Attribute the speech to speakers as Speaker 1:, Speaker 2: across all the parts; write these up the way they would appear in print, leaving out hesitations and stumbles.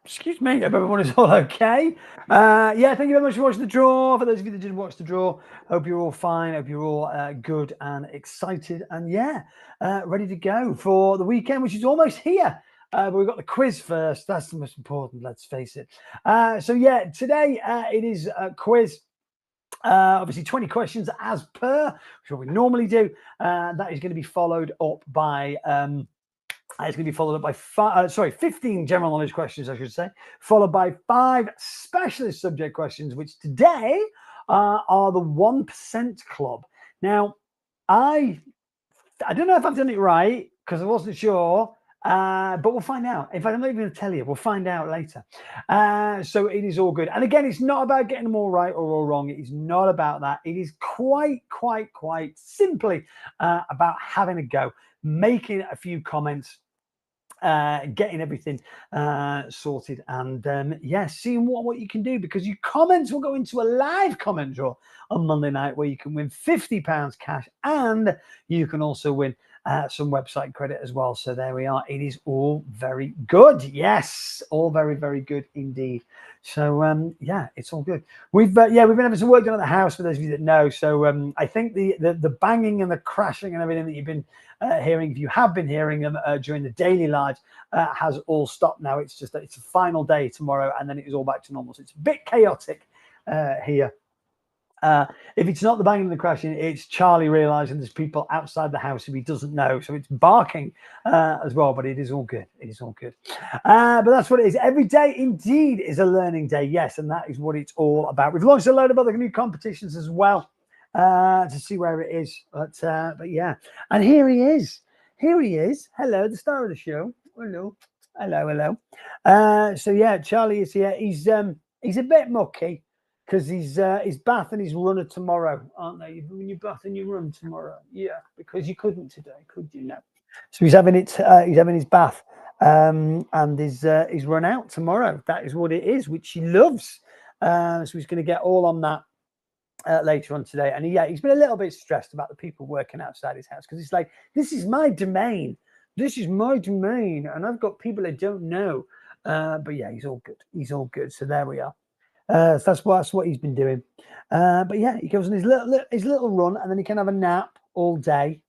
Speaker 1: Excuse me, hope everyone is all okay. Yeah, thank you very much for watching the draw. For those of you that didn't watch the draw, hope you're all fine. Hope you're all good and excited. And yeah, ready to go for the weekend, which is almost here. But we've got the quiz first. That's the most important, let's face it. So yeah, today it is a quiz. Obviously 20 questions as per, which is what we normally do. That is going to be followed up by... it's going to be followed up by 15 general knowledge questions, I should say, followed by 5 specialist subject questions, which today are the 1% club. Now, I don't know if I've done it right because I wasn't sure, but we'll find out. In fact, I'm not even going to tell you. We'll find out later. So it is all good. And again, it's not about getting them all right or all wrong. It is not about that. It is quite simply about having a go, making a few comments, getting everything sorted, and yeah, seeing what you can do, because your comments will go into a live comment draw on Monday night where you can win £50 cash, and you can also win some website credit as well. So there we are. It is all very good. Yes, all very good indeed. So yeah, it's all good. We've been having some work done at the house, for those of you that know. So I think the banging and the crashing and everything that you've been hearing, if you have been hearing them during the daily lives, has all stopped now. It's just that it's a final day tomorrow, and then it is all back to normal. So it's a bit chaotic here. If it's not the banging and the crashing, it's Charlie realizing there's people outside the house who he doesn't know, so it's barking as well. But it is all good. It is all good. But that's what it is. Every day indeed is a learning day. Yes, and that is what it's all about. We've launched a load of other new competitions as well to see where it is. But yeah, and here he is. Here he is. Hello, the star of the show. Hello. So yeah, Charlie is here. He's a bit mucky, because his bath and his run are tomorrow, aren't they? When you bath and you run tomorrow, yeah, because you couldn't today, could you? No. So he's having it. He's having his bath and his run out tomorrow. That is what it is, which he loves. So he's going to get all on that later on today. And he's been a little bit stressed about the people working outside his house, because it's like, this is my domain. This is my domain, and I've got people I don't know. But yeah, he's all good. He's all good. So there we are. So that's what he's been doing. But yeah, he goes on his little run, and then he can have a nap all day,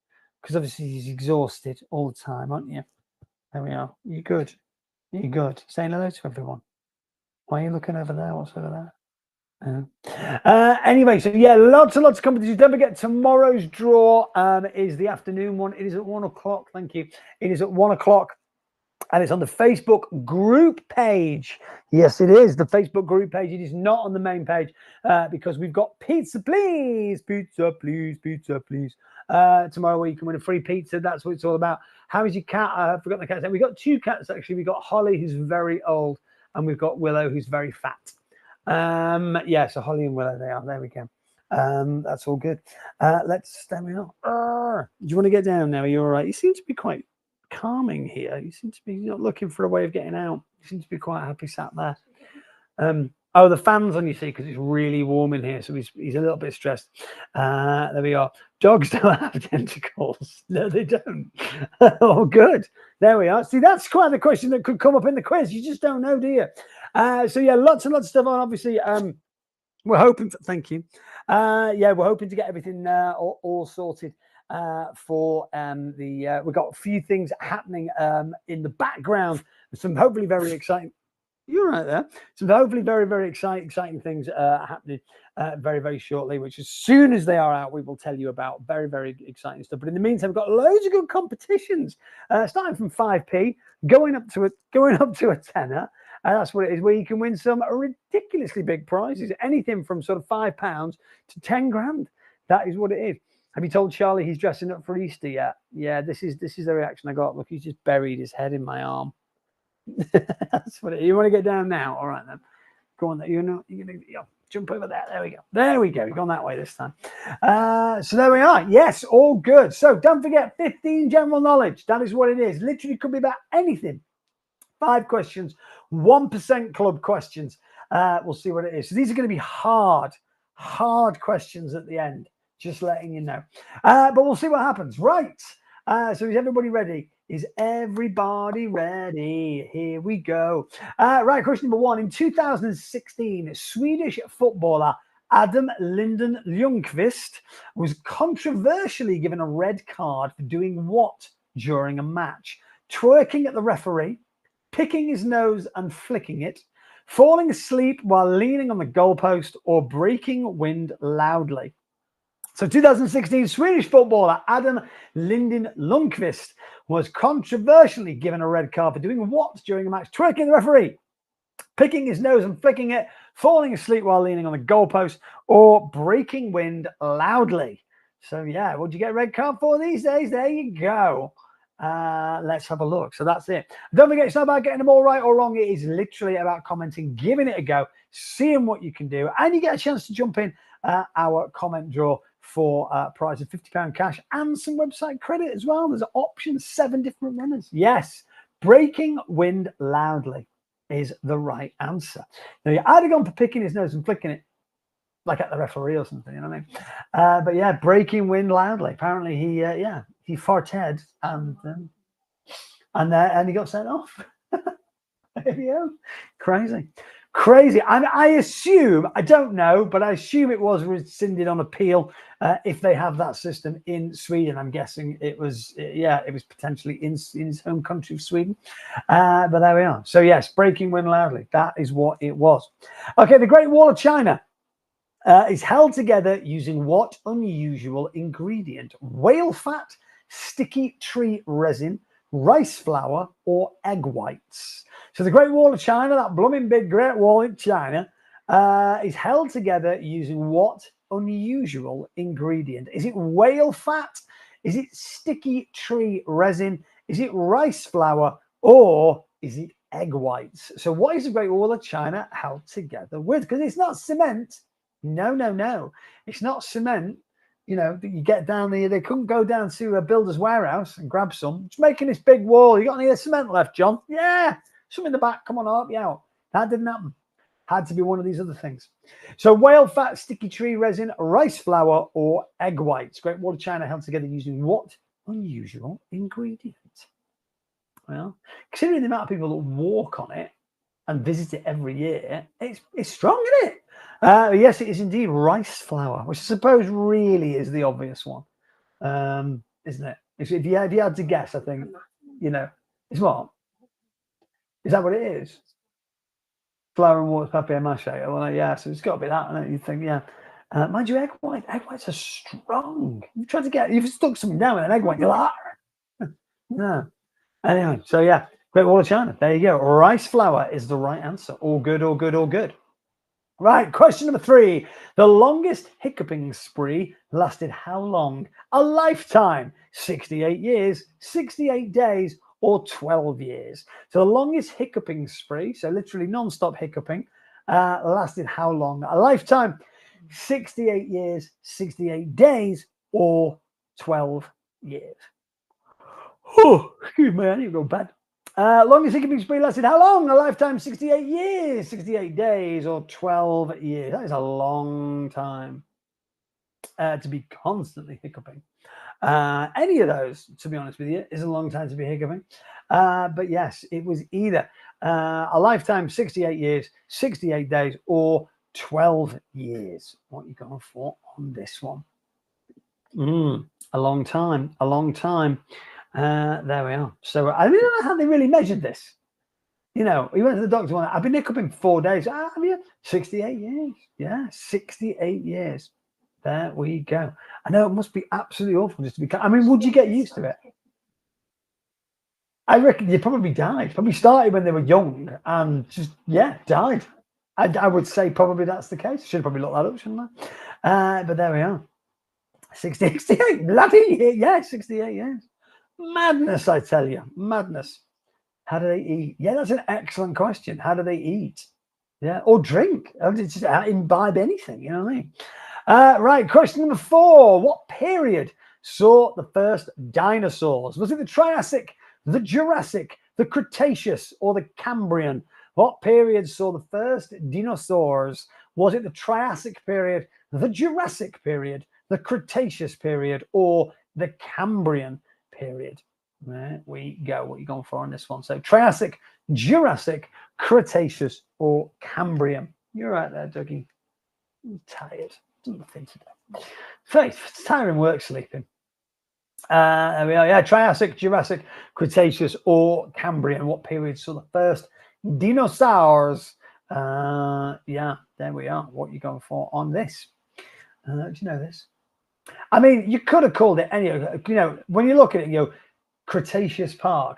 Speaker 1: because obviously he's exhausted all the time, aren't you? There we are. You good? You good? Saying hello to everyone. Why are you looking over there? What's over there? Anyway, so yeah, lots and lots of competitions. Don't forget, tomorrow's draw is the afternoon one. It is at 1 o'clock. Thank you. It is at 1 o'clock. And it's on the Facebook group page. Yes, it is the Facebook group page. It is not on the main page because we've got pizza, please. Pizza, please. Pizza, please. Tomorrow where you can win a free pizza. That's what it's all about. How is your cat? I've forgotten the cat's name. We've got 2 cats, actually. We've got Holly, who's very old, and we've got Willow, who's very fat. Yeah, so Holly and Willow, they are. There we go. That's all good. Let's stand me up. Do you want to get down now? Are you all right? You seem to be quite calming here. You seem to be not looking for a way of getting out. You seem to be quite happy sat there. Oh, the fan's on, you see, because it's really warm in here, so he's a little bit stressed. There we are. Dogs don't have tentacles. No, they don't. Oh, good. There we are. See, that's quite the question that could come up in the quiz. You just don't know, do you? So yeah, lots and lots of stuff on. Obviously, we're hoping. Thank you. Yeah, we're hoping to get everything all sorted for we've got a few things happening in the background. Some hopefully very exciting. You're right there. Some hopefully very exciting things happening very shortly, which as soon as they are out, we will tell you about. Very exciting stuff. But in the meantime, we've got loads of good competitions, starting from 5p, going up to a tenner. That's what it is, where you can win some ridiculously big prizes, anything from sort of £5 to 10 grand. That is what it is. Have you told Charlie he's dressing up for Easter yet? Yeah, this is the reaction I got. Look, he's just buried his head in my arm. That's what it is. You want to get down now? All right then. Go on there. You're gonna jump over there. There we go. There we go. We've gone that way this time. So there we are. Yes, all good. So don't forget, 15 general knowledge. That is what it is. Literally could be about anything. 5 questions, 1% club questions. We'll see what it is. So these are going to be hard questions at the end. Just letting you know. But we'll see what happens. Right. So is everybody ready? Is everybody ready? Here we go. Right, question number 1. In 2016, Swedish footballer Adam Linden Ljungqvist was controversially given a red card for doing what during a match? Twerking at the referee, picking his nose and flicking it, falling asleep while leaning on the goalpost, or breaking wind loudly. So 2016 Swedish footballer Adam Linden Lundqvist was controversially given a red card for doing what during a match? Twerking the referee, picking his nose and flicking it, falling asleep while leaning on the goalpost, or breaking wind loudly. So yeah, what'd you get a red card for these days? There you go. Let's have a look. So that's it. Don't forget, it's not about getting them all right or wrong. It is literally about commenting, giving it a go, seeing what you can do, and you get a chance to jump in our comment draw for a prize of £50 cash and some website credit as well. There's options, 7 different runners. Yes, breaking wind loudly is the right answer. Now, you're either going for picking his nose and flicking it, like at the referee or something, you know what I mean? But yeah, breaking wind loudly. Apparently, he farted and he got sent off. There you go. Crazy. I assume, I don't know, but I assume it was rescinded on appeal. If they have that system in Sweden, I'm guessing it was potentially in his home country of Sweden. But there we are. So yes, breaking wind loudly. That is what it was. Okay, the Great Wall of China is held together using what unusual ingredient? Whale fat, sticky tree resin, rice flour, or egg whites? So the Great Wall of China, that blooming big Great Wall in China, is held together using what unusual ingredient? Is it whale fat? Is it sticky tree resin? Is it rice flour? Or is it egg whites? So what is the Great Wall of China held together with? Because it's not cement. No. It's not cement. You know, you get down there, they couldn't go down to a builder's warehouse and grab some. It's making this big wall. You got any cement left, John? Yeah. Some in the back. Come on, I'll help you out. That didn't happen. Had to be one of these other things. So whale fat, sticky tree resin, rice flour, or egg whites? Great Wall of China held together using what unusual ingredient? Well, considering the amount of people that walk on it and visit it every year, it's strong, isn't it? Yes, it is indeed rice flour, which I suppose really is the obvious one, isn't it? If you had to guess, I think, you know, it's what? Is that what it is? Flour and water, papier mâche. Well, yeah, so it's got to be that. And you think, yeah. Mind you, egg whites are strong. You've stuck something down with an egg white, you're like, no. Anyway, so yeah, Great Wall of China. There you go. Rice flour is the right answer. All good. Right, question number 3. The longest hiccuping spree lasted how long? A lifetime, 68 years, 68 days, or 12 years. So the longest hiccuping spree, so literally non-stop hiccuping, lasted how long? A lifetime, 68 years, 68 days, or 12 years. Oh, excuse me, I need to go to bed. Longest hiccuping spree lasted how long? A lifetime, 68 years, 68 days, or 12 years. That is a long time to be constantly hiccuping. Any of those, to be honest with you, is a long time to be hiccuping. But yes, it was either a lifetime, 68 years, 68 days, or 12 years. What you going for on this one? A long time. There we are. So I don't know how they really measured this. You know, he went to the doctor. I've been hiccuping 4 days. Have you? 68 years. Yeah, 68 years. There we go. I know it must be absolutely awful just to be. I mean, would you get used to it? I reckon you probably died. Probably started when they were young and just died. I would say probably that's the case. Should have probably looked that up, shouldn't I? But there we are. 68 bloody yeah, 68 years. Madness, I tell you, madness. How do they eat? Yeah, that's an excellent question. How do they eat? Yeah, or drink? Just imbibe anything. You know what I mean? Right, question number 4. What period saw the first dinosaurs? Was it the Triassic, the Jurassic, the Cretaceous, or the Cambrian? What period saw the first dinosaurs? Was it the Triassic period, the Jurassic period, the Cretaceous period, or the Cambrian period? There we go. What are you going for on this one? So Triassic, Jurassic, Cretaceous, or Cambrian. You're right there, Dougie. I'm tired. Nothing to do. It's tiring work sleeping. There we are. Yeah, Triassic, Jurassic, Cretaceous, or Cambrian. What period saw the first dinosaurs? Yeah, there we are. What are you going for on this? Do you know this? I mean, you could have called it any. You know, when you look at it, you go Cretaceous Park,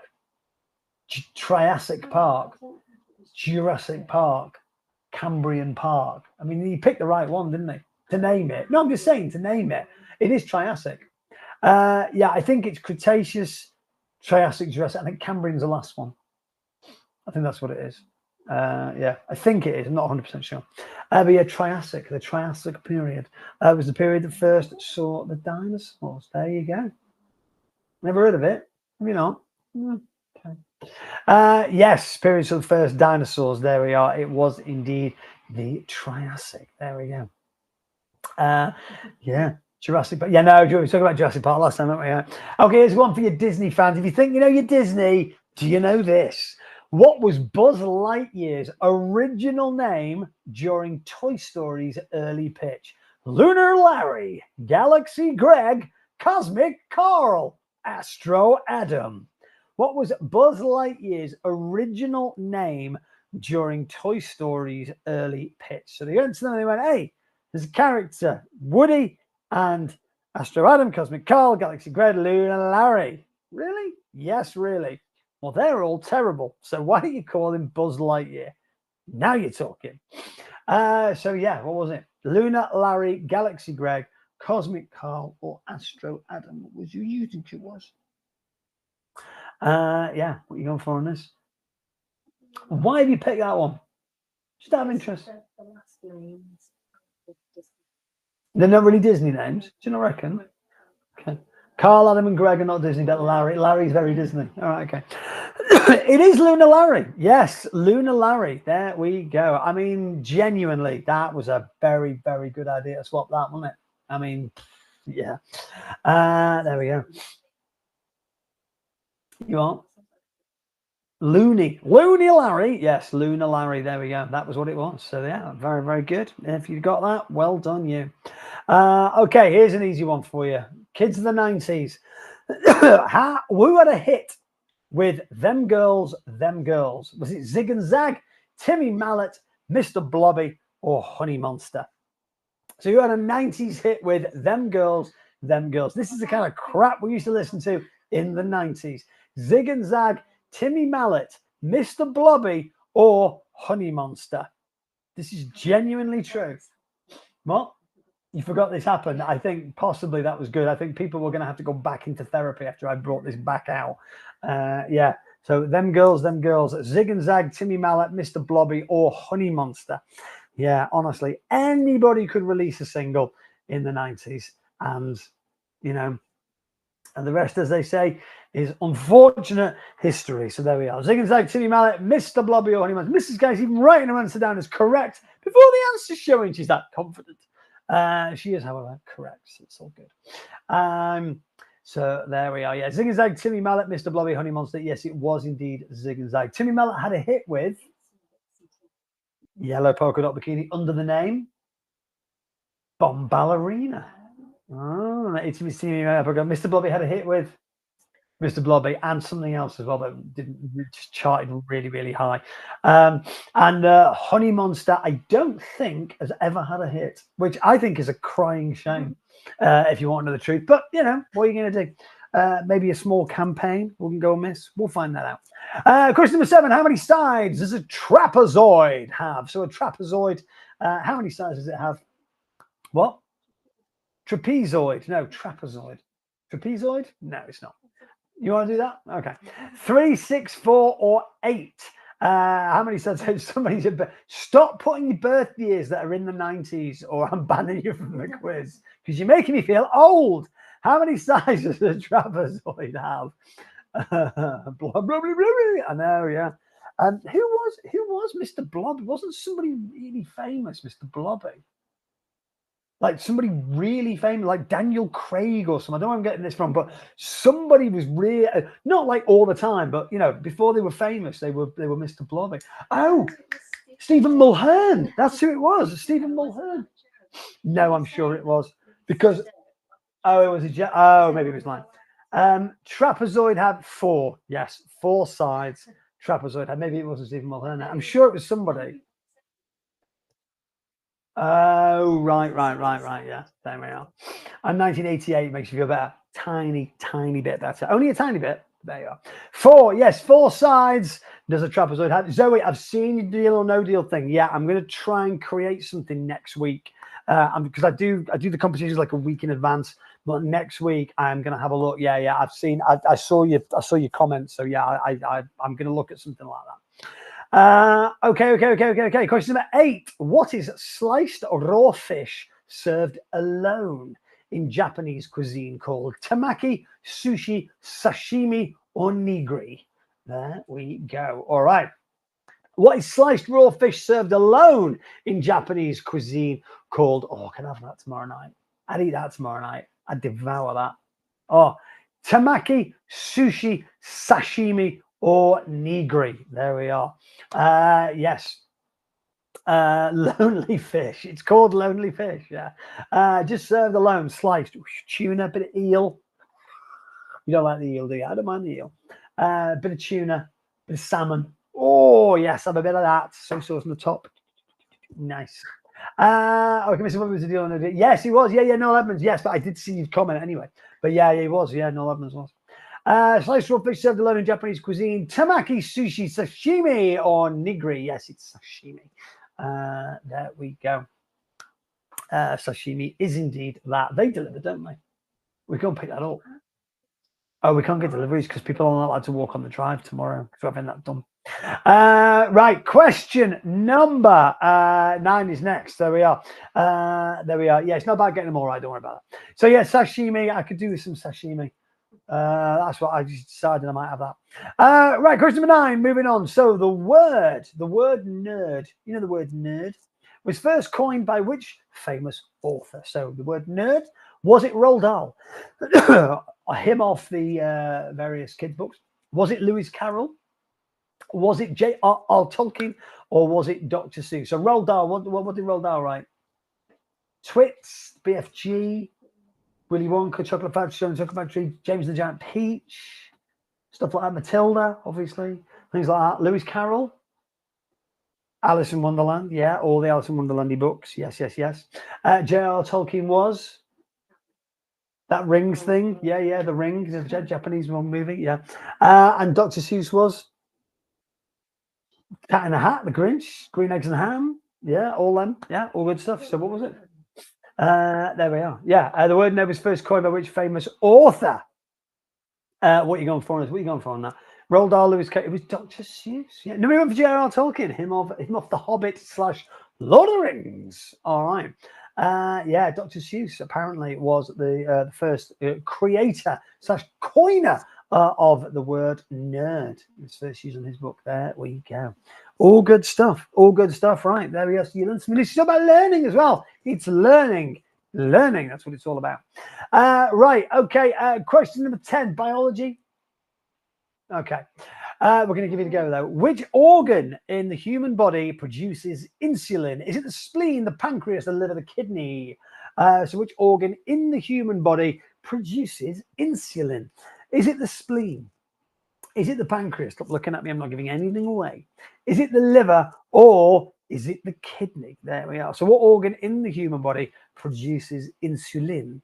Speaker 1: Triassic Park, Jurassic Park, Cambrian Park. I mean, he picked the right one, didn't he? To name it. No, I'm just saying to name it. It is Triassic. Yeah, I think it's Cretaceous, Triassic, Jurassic. I think Cambrian's the last one. I think that's what it is. Yeah, I think it is. I'm not 100% sure. But yeah, Triassic, the Triassic period was the period that first saw the dinosaurs. There you go. Never heard of it. Have you not? Okay. Yes, period saw the first dinosaurs. There we are. It was indeed the Triassic. There we go. Yeah. Jurassic Park. Yeah, no, we were talking about Jurassic Park last time, weren't we? Okay, here's one for your Disney fans. If you think you know your Disney, do you know this? What was Buzz Lightyear's original name during Toy Story's early pitch? Lunar Larry, Galaxy Greg, Cosmic Carl, Astro Adam. What was Buzz Lightyear's original name during Toy Story's early pitch? So they went to them and they went, hey, there's a character, Woody and Astro Adam, Cosmic Carl, Galaxy Greg, Lunar Larry. Really? Yes, really. Well, they're all terrible. So why don't you call him Buzz Lightyear? Now you're talking. So yeah, what was it? Lunar Larry, Galaxy Greg, Cosmic Carl, or Astro Adam? What was you think it was? Yeah, what are you going for on this? Why have you picked that one? Just out of interest.
Speaker 2: The last names.
Speaker 1: They're not really Disney names. Do you not reckon? Okay. Carl, Adam, and Greg are not Disney, but Larry's very Disney. All right, okay. It is Lunar Larry. Yes, Lunar Larry. There we go. I mean, genuinely, that was a very, very good idea to swap that, wasn't it? I mean, yeah. There we go. You are? Loony Larry. Yes, Lunar Larry. There we go. That was what it was. So yeah, very, very good. If you got that, well done you. Okay, here's an easy one for you. Kids of the 90s. Who had a hit with Them Girls, Them Girls? Was it Zig and Zag, Timmy Mallet, Mr. Blobby, or Honey Monster? So you had a 90s hit with Them Girls, Them Girls. This is the kind of crap we used to listen to in the 90s. Zig and Zag, Timmy Mallet, Mr. Blobby, or Honey Monster. This is genuinely true. What? You forgot this happened. I think possibly that was good. I think people were going to have to go back into therapy after I brought this back out. Yeah. So Them Girls, Zig and Zag, Timmy Mallet, Mr. Blobby, or Honey Monster. Yeah, honestly, anybody could release a single in the 90s. And, you know, and the rest, as they say, is unfortunate history. So there we are. Zig and Zag, Timmy Mallet, Mr. Blobby, or Honey Monster. Mrs. Guy's even writing her answer down as correct before the answer's showing. She's that confident. She is, however, correct. So it's all good. So there we are. Yeah, Zig and Zag, Timmy Mallet, Mr. Blobby, Honey Monster. Yes, it was indeed Zig and Zag. Timmy Mallet had a hit with Yellow Polka Dot Bikini under the name Bomb Ballerina. Oh, it's Mr. Blobby had a hit with Mr. Blobby and something else as well that didn't just charted really, really high. And Honey Monster, I don't think has ever had a hit, which I think is a crying shame, if you want to know the truth. But, you know, what are you going to do? Maybe a small campaign we can go and miss. We'll find that out. Question number 7. How many sides does a trapezoid have? So a trapezoid, how many sides does it have? What? Trapezoid. No, trapezoid. Trapezoid? No, it's not. You want to do that? Okay. 3, 6, 4, or 8. How many sides? Somebody said, stop putting your birth years that are in the 90s or I'm banning you from the quiz because you're making me feel old. How many sides does a trapezoid have? Blah, blah, blah, blah, blah. I know, yeah. Who was Mr. Blobby? Wasn't somebody really famous, Mr. Blobby? like somebody really famous, like Daniel Craig or something. I don't know where I'm getting this from, but somebody was really not like all the time, but you know, before they were famous, they were Mr. Blobby. Oh, Stephen Mulhern. That's who it was. Stephen Mulhern. No, I'm sure it was because it was maybe it was mine. Trapezoid had 4. Yes, 4 sides. Trapezoid had. Maybe it wasn't Stephen Mulhern. I'm sure it was somebody. Oh, right. Yeah, there we are. And 1988 makes you feel better. Tiny bit better. Only a tiny bit. There you are. 4, yes, 4 sides. Does a trapezoid have? Zoe, I've seen your Deal or No Deal thing. Yeah, I'm going to try and create something next week because I do the competitions like a week in advance. But next week I'm going to have a look. Yeah, I've seen. I saw your comments. So yeah, I'm going to look at something like that. Okay. Question number 8. What is sliced raw fish served alone in Japanese cuisine called temaki, sushi, sashimi, or nigiri? There we go. All right. What is sliced raw fish served alone in Japanese cuisine called? Oh, can I have that tomorrow night? I'd eat that tomorrow night. I'd devour that. Oh, temaki, sushi, sashimi, or nigiri. There we are. Yes. Lonely fish. It's called lonely fish. Yeah. Just served alone, sliced. Tuna, bit of eel. You don't like the eel, do you? I don't mind the eel. Bit of tuna, bit of salmon. Oh, yes, have a bit of that. Soy sauce on the top. Nice. Okay, Mr. What was the deal? Yes, he was. Yeah, Noel Edmonds. Yes, but I did see his comment anyway. But yeah, he was. Yeah, Noel Edmonds was. Sliced raw fish served alone in Japanese cuisine. Temaki, sushi, sashimi, or nigiri. Yes, it's sashimi. There we go. Sashimi is indeed that. They deliver, don't they? We can't pick that up. Oh, we can't get deliveries because people are not allowed to walk on the drive tomorrow. So having that done. Right, question number 9 is next. There we are. Yeah, it's not about getting them all right. Don't worry about it. So yeah, sashimi. I could do with some sashimi. That's what I just decided I might have that. Right, question number 9. Moving on. So the word nerd. You know the word nerd was first coined by which famous author? So the word nerd, was it Roald Dahl? Him off the various kids books. Was it Lewis Carroll? Was it J.R.R. Tolkien, or was it Dr. Seuss? So Roald Dahl, what did Roald Dahl write? Twits, BFG, Willy Wonka, Chocolate Factory, James and the Giant Peach, stuff like that. Matilda, obviously, things like that. Lewis Carroll, Alice in Wonderland, yeah, all the Alice in Wonderlandy books, yes. J.R.R. Tolkien was that Rings thing, yeah, the Ring, the Japanese movie, yeah. And Dr. Seuss was Cat in the Hat, The Grinch, Green Eggs and Ham, yeah, all them, yeah, all good stuff. So what was it? There we are. Yeah, the word nerd was first coined by which famous author? What are you going for on that? Roald Dahl, Lewis Carroll. It was Dr. Seuss. Yeah, no, we went for J.R.R. Tolkien. Him off The Hobbit / Lord of the Rings. All right. Yeah, Dr. Seuss apparently was the first creator / coiner of the word nerd. It's first used in his book. There we go. All good stuff. Right, there we are. So you learn something. It's about learning as well. It's learning. That's what it's all about. Right, okay. Question number 10, biology. Okay. We're going to give it a go, though. Which organ in the human body produces insulin? Is it the spleen, the pancreas, the liver, the kidney? So which organ in the human body produces insulin? Is it the spleen? Is it the pancreas? Stop looking at me. I'm not giving anything away. Is it the liver, or is it the kidney? There we are. So what organ in the human body produces insulin?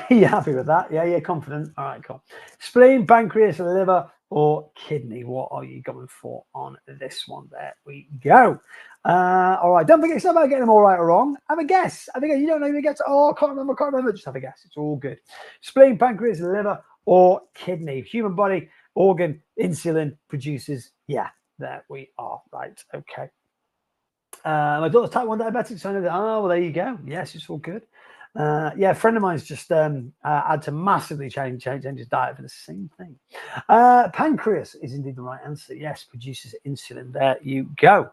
Speaker 1: You happy with that? Yeah, confident. All right, cool. Spleen, pancreas, liver, or kidney? What are you going for on this one? There we go. All right, don't forget, it's not about getting them all right or wrong. Have a guess. I think you don't even get to, I can't remember. Just have a guess. It's all good. Spleen, pancreas, liver, or kidney? Human body organ insulin produces. Yeah, there we are. Right, okay. My daughter's type 1 diabetic, so I know that. Oh, well, there you go. Yes, it's all good. Yeah, a friend of mine's just had to massively change his diet for the same thing. Pancreas is indeed the right answer. Yes, produces insulin. There you go.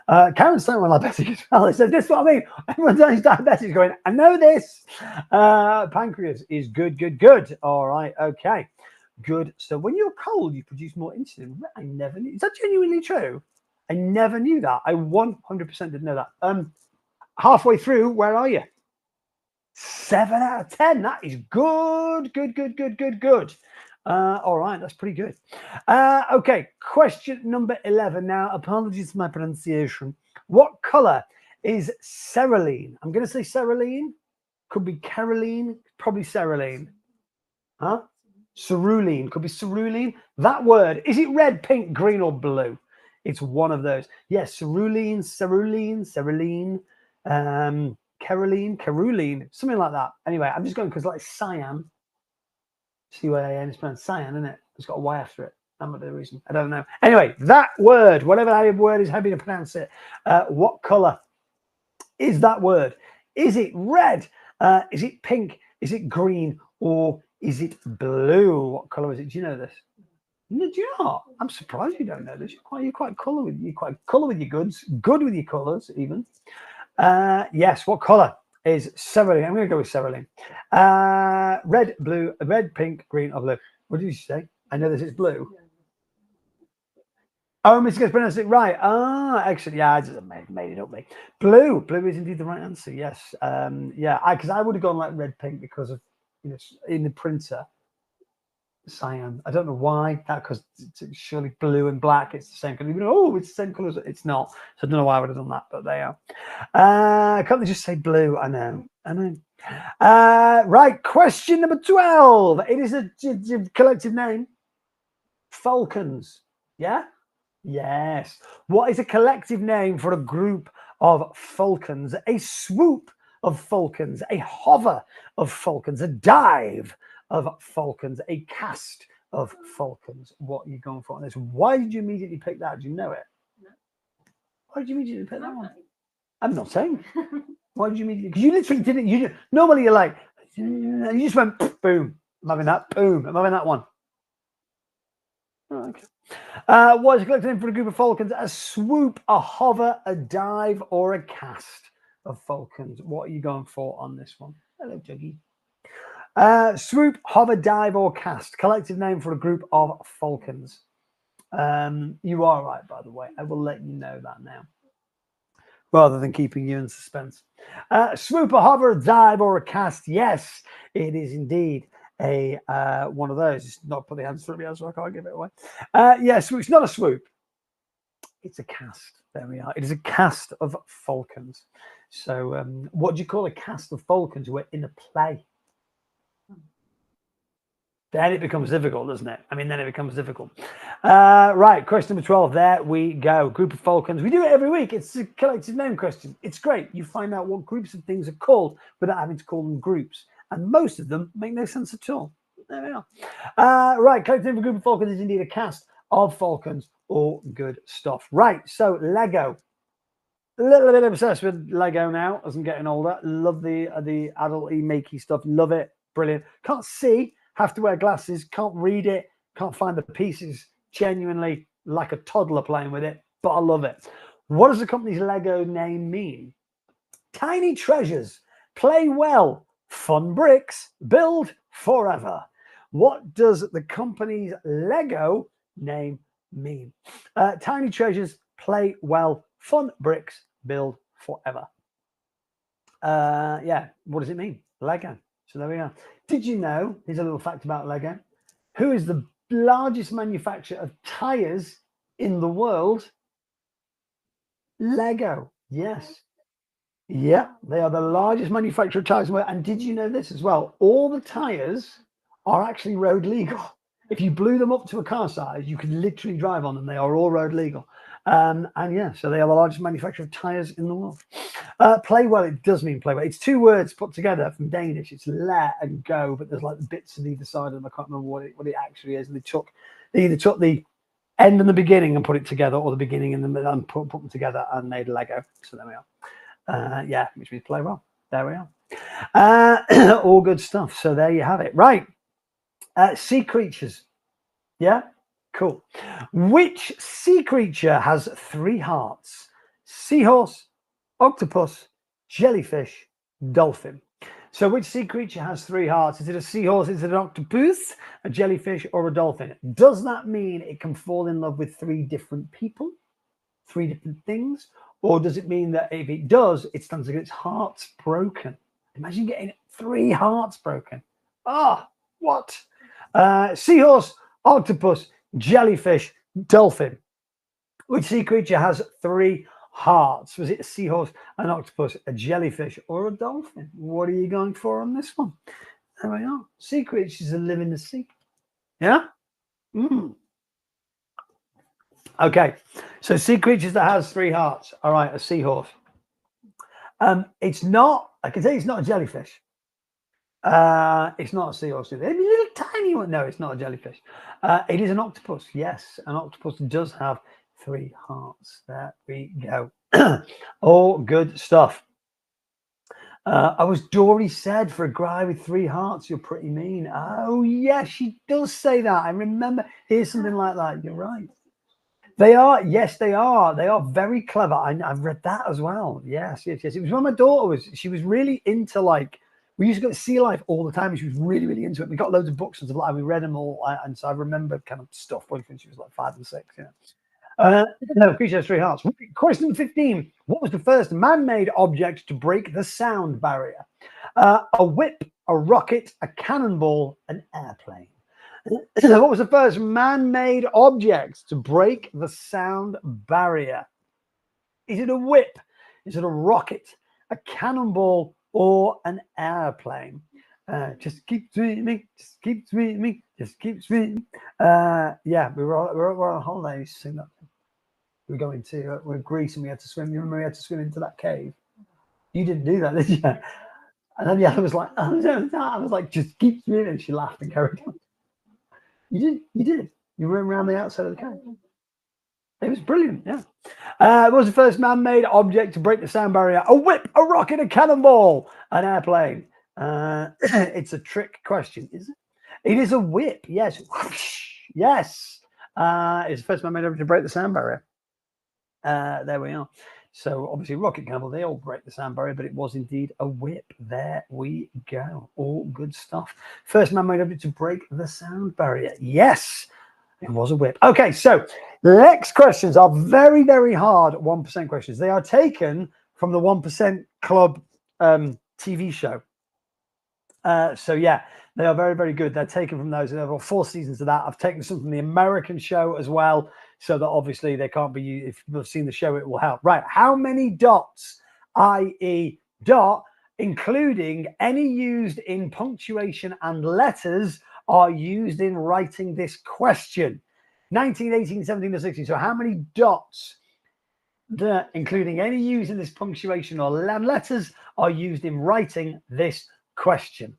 Speaker 1: Karen's saying, well, diabetic as well. It says, this is what I mean. Everyone's only diabetic going, I know this. Pancreas is good, good, good. All right. Okay. Good. So when you're cold, you produce more insulin. I never knew. Is that genuinely true? I never knew that. I 100% didn't know that. Halfway through, where are you? 7 out of 10. That is good, good, good, good, good, good. All right, that's pretty good. Okay, question number 11. Now, apologies for my pronunciation. What color is cerulean? I'm going to say cerulean. Could be Caroline, probably cerulean. Huh? Cerulean, could be cerulean. That word, is it red, pink, green, or blue? It's one of those. Yes, cerulean, cerulean, cerulean, caroline, something like that. Anyway, I'm just going because like cyan, C-Y-A-N, it's pronounced cyan, isn't it? It's got a Y after it. That might be the reason. I don't know. Anyway, that word, whatever that word is, how do you pronounce it? What color is that word? Is it red? Is it pink? Is it green? Or is it blue? What color is it? Do you know this? No, do you not? I'm surprised you don't know this. You're quite color with your goods, good with your colors even. Yes, what color is cerulean? I'm going to go with cerulean. Red, blue, red, pink, green, or blue. What did you say? I know this is blue. Oh, Mr. Gets pronounced it right. Ah, excellent. Yeah, I just made it up, mate. Blue. Blue is indeed the right answer. Yes. Yeah, because I would have gone like red, pink because of, in the printer, cyan. I don't know why. That because surely blue and black, it's the same color. Oh, it's the same colors. It's not. So I don't know why I would have done that, but they are. Can't they just say blue? I know. Right. Question number 12. It is a collective name. Falcons. Yeah. Yes. What is a collective name for a group of falcons? A swoop of falcons, a hover of falcons, a dive of falcons, a cast of falcons. What are you going for on this? Why did you immediately pick that? Do you know it? No. Why did you immediately pick that one? I'm not saying. Why did you immediately? Because you literally didn't. Normally you're like, you just went boom. I'm having that. Boom. I'm having that one. Oh, okay. What is a collective name for a group of falcons? A swoop, a hover, a dive, or a cast of falcons. What are you going for on this one? Hello, Juggy. Swoop, hover, dive, or cast. Collective name for a group of falcons. You are right, by the way. I will let you know that now, rather than keeping you in suspense. Swoop, a hover, a dive, or a cast. Yes, it is indeed a one of those. It's not put the hands through me, so I can't give it away. Yes, it's not a swoop. It's a cast. There we are. It is a cast of falcons. So what do you call a cast of falcons who are in a play? Then it becomes difficult, doesn't it? I mean, then it becomes difficult. Right, question number 12. There we go. Group of falcons. We do it every week. It's a collective name question. It's great. You find out what groups of things are called without having to call them groups. And most of them make no sense at all. There we are. Right, collective name for group of falcons is indeed a cast of falcons. All good stuff. Right, so Lego. A little bit obsessed with Lego now as I'm getting older. Love the adult-y, makey stuff. Love it. Brilliant. Can't see. Have to wear glasses. Can't read it. Can't find the pieces. Genuinely like a toddler playing with it. But I love it. What does the company's Lego name mean? Tiny treasures. Play well. Fun bricks. Build forever. What does the company's Lego name mean? Tiny treasures. Play well. Fun bricks. Build forever. Yeah. What does it mean? Lego. So there we are. Did you know, here's a little fact about Lego, who is the largest manufacturer of tires in the world? Lego. Yes. Yeah, they are the largest manufacturer of tires in the world. And did you know this as well? All the tires are actually road legal. If you blew them up to a car size, you could literally drive on them. They are all road legal. And yeah, so they are the largest manufacturer of tires in the world. Play well, it does mean play well. It's two words put together from Danish. It's let and go, but there's like the bits on either side of them. I can't remember what it actually is. And they either took the end and the beginning and put it together, or the beginning and the middle and put them together and made Lego. So there we are. Yeah, which means play well. There we are. All good stuff. So there you have it. Right. Sea creatures. Yeah. Cool. Which sea creature has 3 hearts? seahorse, octopus, jellyfish, dolphin. So which sea creature has 3 hearts? Is it a seahorse, is it an octopus, a jellyfish, or a dolphin? Does that mean it can fall in love with 3 different people, 3 different things? Or does it mean that if it does, it stands to get its hearts broken? Imagine getting 3 hearts broken. Ah, what? Seahorse, octopus, jellyfish, dolphin. Which sea creature has 3 hearts? Was it a seahorse, an octopus, a jellyfish, or a dolphin? What are you going for on this one? There we are. Sea creatures that live in the sea. Yeah? Okay. So sea creatures that has 3 hearts. All right, a seahorse. It's not, I can say it's not a jellyfish. It's not a seahorse. It's a little tiny one. No, it's not a jellyfish. It is an octopus. Yes, an octopus does have 3 hearts. There we go. All good stuff. I was Dory said, for a guy with 3 hearts, you're pretty mean. Oh, yes, she does say that. I remember. Here's something like that. You're right. They are. Yes, they are. They are very clever. I've read that as well. Yes. It was when my daughter was, she was really into, like, we used to go to Sea Life all the time. And she was really, really into it. We got loads of books and stuff like that. We read them all. And so I remember kind of stuff when she was like 5 and 6. Yeah. No, creature has 3 hearts. Question number 15. What was the first man-made object to break the sound barrier? A whip, a rocket, a cannonball, an airplane. What was the first man-made object to break the sound barrier? Is it a whip? Is it a rocket, a cannonball, or an airplane? Just keep swimming, just keep swimming, just keep swimming. Yeah, we're on holiday. We used to sing that. We were going to Greece and we had to swim. You remember we had to swim into that cave? You didn't do that, did you? And then the other was like, oh, no, I was like, just keep swimming. And she laughed and carried on. You did. You ran around the outside of the cave. It was brilliant, yeah. What was the first man-made object to break the sound barrier? A whip, a rocket, a cannonball, an airplane. It's a trick question, is it? It is a whip, yes. Yes. It's the first man-made object to break the sound barrier. There we are. So obviously rocket cannonball, they all break the sound barrier, but it was indeed a whip. There we go. All good stuff. First man-made object to break the sound barrier. Yes, it was a whip. Okay, so next questions are very, very hard 1% questions. They are taken from the 1% Club TV show. So yeah, they are very, very good. They're taken from those. There are 4 seasons of that. I've taken some from the American show as well, so that obviously they can't be used. If you've seen the show, it will help. Right. How many dots, i.e. dot, including any used in punctuation and letters, are used in writing this question? 19, 18, 17, or 16. So how many dots, including any used in this punctuation or letters, are used in writing this question?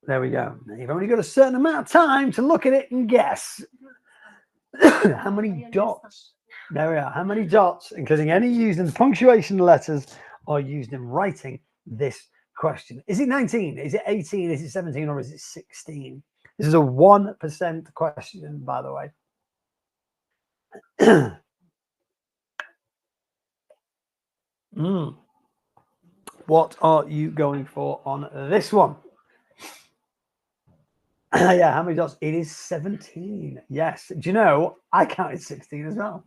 Speaker 1: There we go. Now you've only got a certain amount of time to look at it and guess. How many dots? There we are. How many dots, including any used in punctuation letters, are used in writing this question? Is it 19? Is it 18? Is it 17? Or is it 16? This is a 1% question, by the way. What are you going for on this one? Yeah, how many dots? It is 17. Yes. Do you know, I counted 16 as well.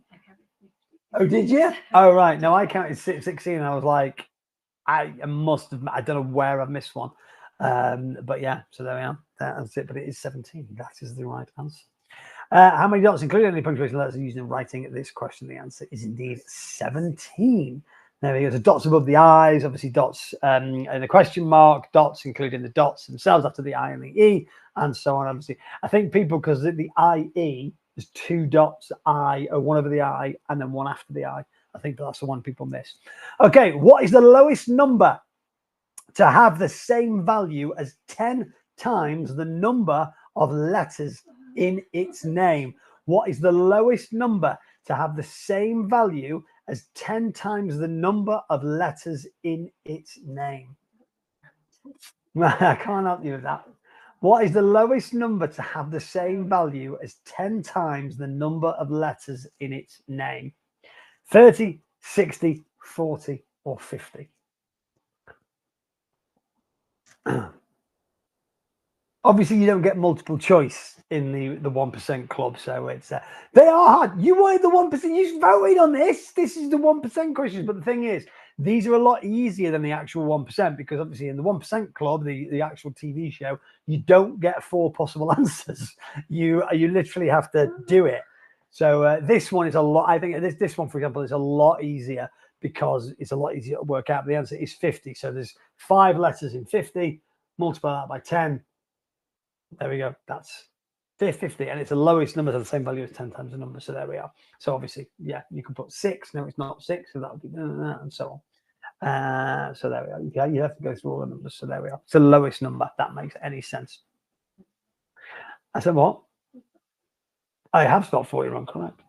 Speaker 1: Oh, did you? Oh, right. No, I counted 16. And I was like, I must have, I don't know where I've missed one. But yeah, so there we are. That's it. But it is 17. That is the right answer. How many dots, including any punctuation letters, are used in writing this question? The answer is indeed 17. There we go. So dots above the I's, obviously dots and a question mark, dots including the dots themselves after the I and the E, and so on. Obviously, I think people, because the IE, there's 2 dots, I, or one over the I, and then one after the I. I think that's the one people miss. Okay, what is the lowest number to have the same value as 10 times the number of letters in its name? What is the lowest number to have the same value as 10 times the number of letters in its name? I can't help you with that. What is the lowest number to have the same value as 10 times the number of letters in its name? 30, 60, 40, or 50. Obviously, you don't get multiple choice in the 1% club, so it's they are hard. You wanted the 1%. You voted on this. This is the 1% questions, but the thing is, these are a lot easier than the actual 1% because obviously in the 1% club, the actual TV show, you don't get 4 possible answers. You literally have to do it. So this one is a lot. I think this one, for example, is a lot easier because it's a lot easier to work out. The answer is 50. So there's 5 letters in 50. Multiply that by 10. There we go. That's 50, and it's the lowest number to the same value as 10 times the number. So there we are. So obviously, yeah, you can put 6. No, it's not 6, so that would be and so on. So there we are. Yeah, you have to go through all the numbers. So there we are. It's the lowest number. That makes any sense. I said what? I have spelled 40 wrong, correct?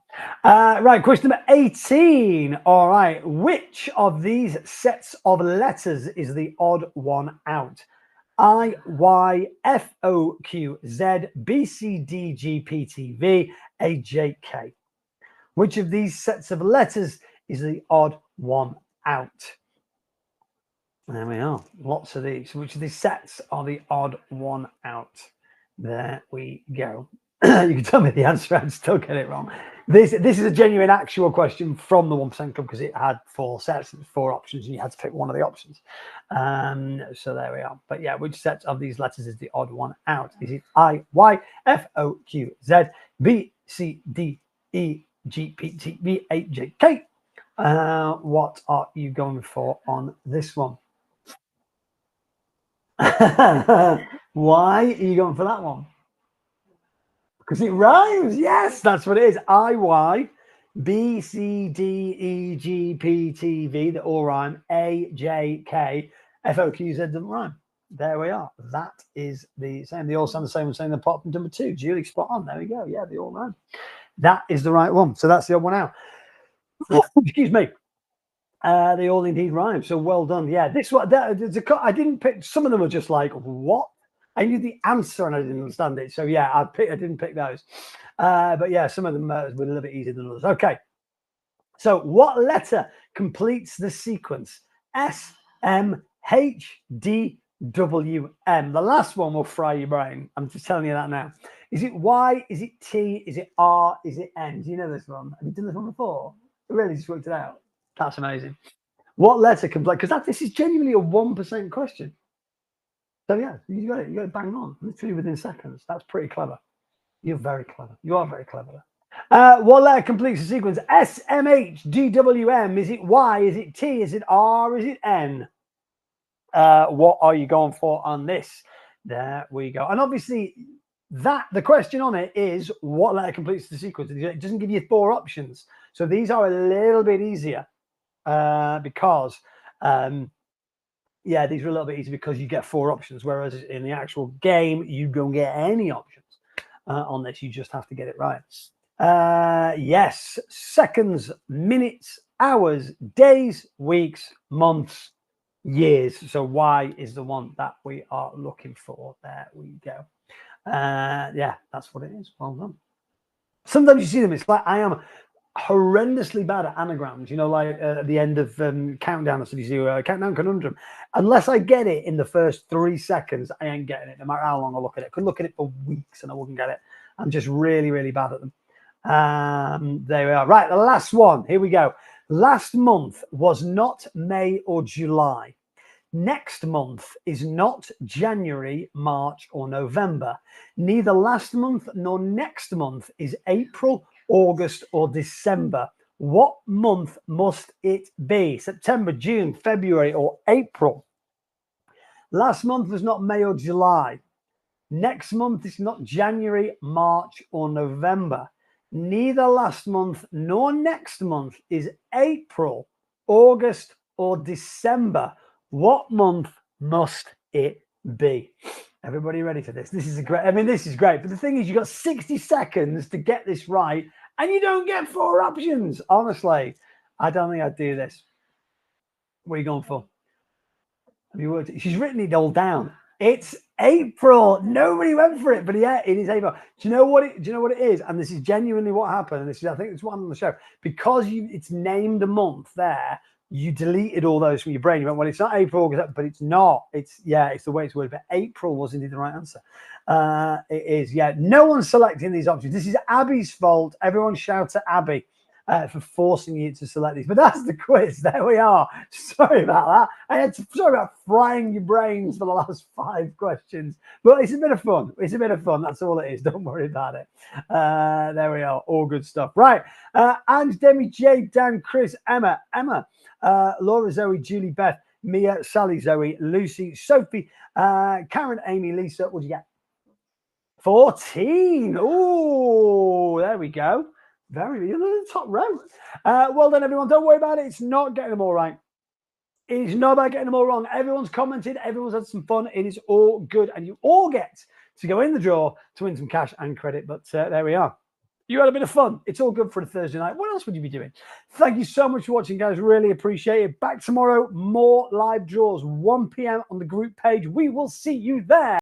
Speaker 1: Right, question number 18. All right, which of these sets of letters is the odd one out? I, Y, F, O, Q, Z, B, C, D, G, P, T, V, A, J, K. Which of these sets of letters is the odd one out? There we are. Lots of these. Which of these sets are the odd one out? There we go. You can tell me the answer. I'd still get it wrong. This is a genuine actual question from the 1% Club because it had 4 sets, 4 options, and you had to pick one of the options. So there we are. But yeah, which set of these letters is the odd one out? Is it I, Y, F, O, Q, Z, B, C, D, E, G, P, T, V, A, J, K? What are you going for on this one? Why are you going for that one? Because it rhymes. Yes, that's what it is. I, Y, B, C, D, E, G, P, T, V, that all rhyme. A, J, K, F, O, Q, Z doesn't rhyme. There we are. That is the same. They all sound the same as saying apart from number 2. Julie, spot on. There we go. Yeah, they all rhyme. That is the right one. So that's the odd one out. Excuse me. They all indeed rhyme. So well done. Yeah, this one. I didn't pick. Some of them were just like, what? I knew the answer and I didn't understand it. So yeah, I didn't pick those. But yeah, some of them were a little bit easier than others. Okay. So what letter completes the sequence? S, M, H, D, W, M. The last one will fry your brain. I'm just telling you that now. Is it Y? Is it T? Is it R? Is it N? Do you know this one? Have you done this one before? I really just worked it out. That's amazing. What letter completes? Because this is genuinely a 1% question. So yeah, you got it bang on, literally within seconds. That's pretty clever. You're very clever. You are very clever. What letter completes the sequence? S, M, H, D, W, M. Is it Y? Is it T? Is it R? Is it N? What are you going for on this? There we go. And obviously, the question on it is what letter completes the sequence? It doesn't give you 4 options, so these are a little bit easier because. Yeah, these are a little bit easier because you get 4 options, whereas in the actual game, you don't get any options on this. You just have to get it right. Yes, seconds, minutes, hours, days, weeks, months, years. So Y is the one that we are looking for. There we go. Yeah, that's what it is. Well done. Sometimes you see them. It's like I am horrendously bad at anagrams, like at the end of countdown, so you see countdown conundrum. Unless I get it in the first 3 seconds, I ain't getting it, no matter how long I look at it. I could look at it for weeks and I wouldn't get it. I'm just really, really bad at them. There we are. Right, the last one. Here we go. Last month was not May or July. Next month is not January, March, or November. Neither last month nor next month is April, August, or December. What month must it be? September, June, February, or April? Last month was not May or July. Next month is not January, March, or November. Neither last month nor next month is April, August, or December. What month must it be? Everybody ready for this? This is this is great. But the thing is, you got 60 seconds to get this right, and you don't get 4 options. Honestly, I don't think I'd do this. What are you going for? Have you worked it? She's written it all down. It's April. Nobody went for it, but yeah, it is April. Do you know what it is? And this is genuinely what happened. And this is, I think, it's one on the show because it's named a month there. You deleted all those from your brain. You went, well, it's not April, but it's not. It's the way it's worded. But April was indeed the right answer. It is, yeah. No one's selecting these options. This is Abby's fault. Everyone shout at Abby for forcing you to select these. But that's the quiz. There we are. Sorry about that. Sorry about frying your brains for the last 5 questions. But it's a bit of fun. It's a bit of fun. That's all it is. Don't worry about it. There we are. All good stuff. Right. And Demi, J, Dan, Chris, Emma, Laura, Zoe, Julie, Beth, Mia, Sally, Zoe, Lucy, Sophie, Karen, Amy, Lisa. What do you get? 14. Oh, there we go. You're in the top row. Well done, everyone. Don't worry about it. It's not getting them all right. It is not about getting them all wrong. Everyone's commented. Everyone's had some fun. It is all good. And you all get to go in the draw to win some cash and credit. But there we are. You had a bit of fun. It's all good for a Thursday night. What else would you be doing? Thank you so much for watching, guys. Really appreciate it. Back tomorrow, more live draws, 1 p.m. on the group page. We will see you there.